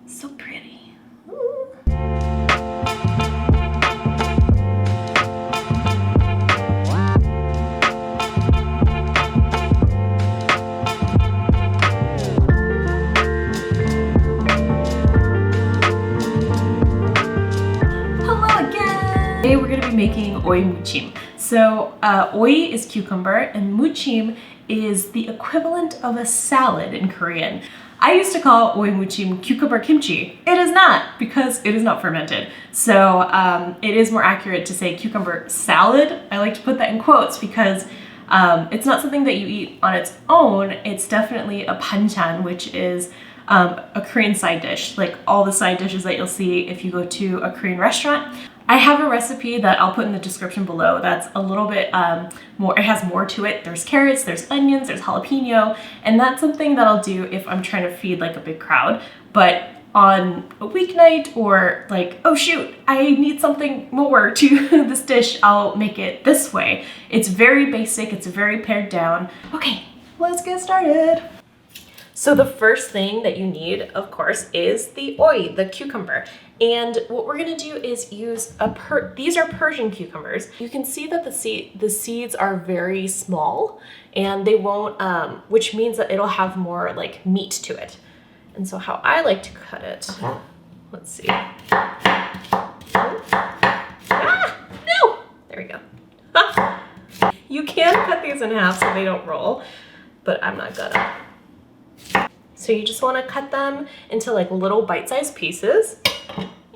So pretty. Today we're going to be making 오이무침. So oi is cucumber and muchim is the equivalent of a salad in Korean. I used to call 오이무침 cucumber kimchi. It is not, because it is not fermented. So it is more accurate to say cucumber salad. I like to put that in quotes because it's not something that you eat on its own. It's definitely a banchan, which is a Korean side dish, like all the side dishes that you'll see if you go to a Korean restaurant. I have a recipe that I'll put in the description below that's a little bit more, it has more to it. There's carrots, there's onions, there's jalapeno, and that's something that I'll do if I'm trying to feed like a big crowd. But on a weeknight or like, oh shoot, I need something more to this dish, I'll make it this way. It's very basic, it's very pared down. Okay, let's get started. So the first thing that you need, of course, is the oi, the cucumber. And what we're gonna do is use these are Persian cucumbers. You can see that the seeds are very small and they won't, which means that it'll have more like meat to it. And so how I like to cut it, let's see. Ah, no, there we go. You can cut these in half so they don't roll, but I'm not gonna. So you just want to cut them into like little bite-sized pieces.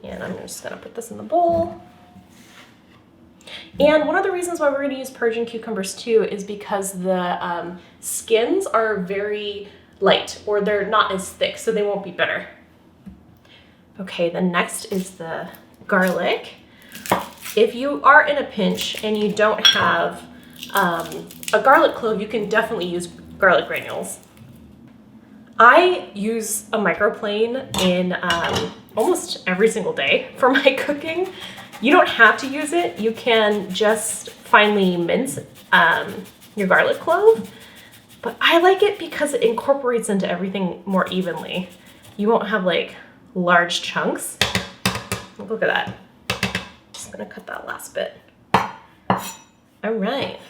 And I'm just gonna put this in the bowl. And one of the reasons why we're gonna use Persian cucumbers too is because the skins are very light, or they're not as thick, so they won't be bitter. Okay, then next is the garlic. If you are in a pinch and you don't have a garlic clove, you can definitely use garlic granules. I use a microplane in almost every single day for my cooking. You don't have to use it. You can just finely mince your garlic clove, but I like it because it incorporates into everything more evenly. You won't have like large chunks. Look at that. Just gonna cut that last bit. All right.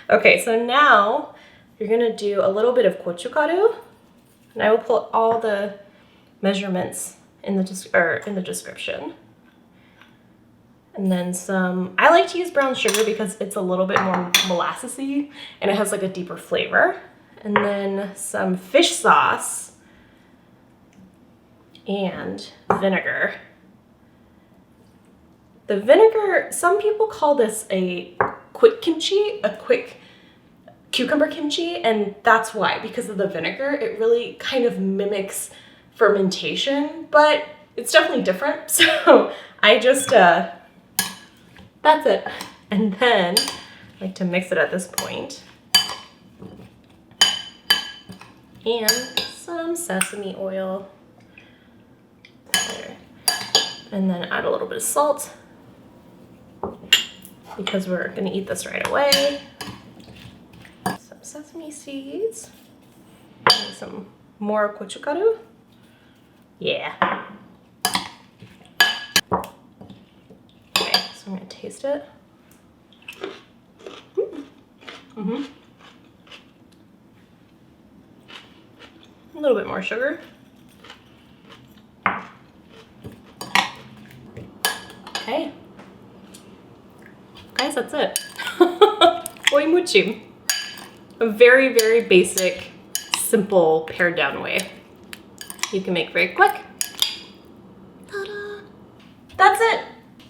Okay, so now you're gonna do a little bit of gochugaru, and I will put all the measurements in the description. And then some, I like to use brown sugar because it's a little bit more molassesy and it has like a deeper flavor. And then some fish sauce and vinegar. The vinegar, some people call this a quick kimchi, a quick cucumber kimchi, and that's why, because of the vinegar. It really kind of mimics fermentation, but it's definitely different. So I just, that's it. And then I like to mix it at this point. And some sesame oil. There. And then add a little bit of salt because we're gonna eat this right away. Sesame seeds, and some more gochugaru. Yeah. Okay, so I'm gonna taste it. Mm-hmm. A little bit more sugar. Okay. Guys, that's it. 오이무침. A very, very basic, simple, pared down way. You can make very quick. Ta-da! That's it.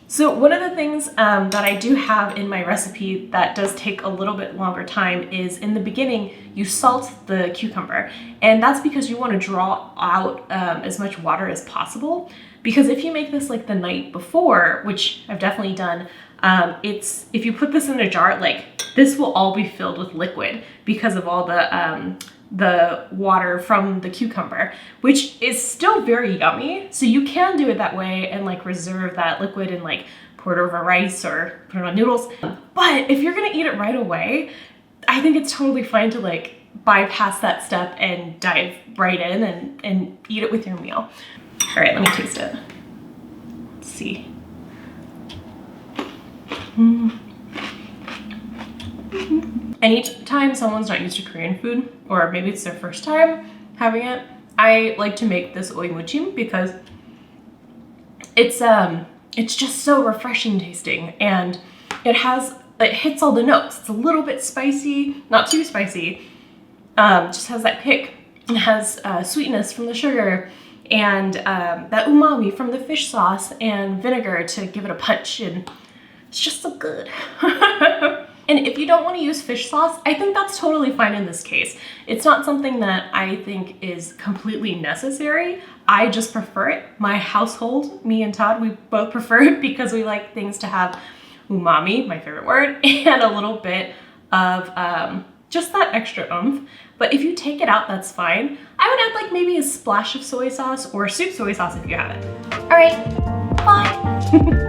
So one of the things that I do have in my recipe that does take a little bit longer time is in the beginning, you salt the cucumber. And that's because you want to draw out as much water as possible. Because if you make this like the night before, which I've definitely done, if you put this in a jar, like this will all be filled with liquid because of all the water from the cucumber, which is still very yummy. So you can do it that way and like reserve that liquid and like pour it over rice or put it on noodles. But if you're gonna eat it right away, I think it's totally fine to like bypass that step and dive right in and eat it with your meal. All right, let me taste it. Let's see. Anytime someone's not used to Korean food, or maybe it's their first time having it, I like to make this oimuchim because it's just so refreshing tasting, and it hits all the notes. It's a little bit spicy, not too spicy, just has that kick. It has sweetness from the sugar and that umami from the fish sauce and vinegar to give it a punch, and it's just so good. And if you don't want to use fish sauce, I think that's totally fine in this case. It's not something that I think is completely necessary. I just prefer it. My household, me and Todd, we both prefer it because we like things to have umami, my favorite word, and a little bit of just that extra oomph. But if you take it out, that's fine. I would add like maybe a splash of soy sauce or soup soy sauce if you have it. All right, bye.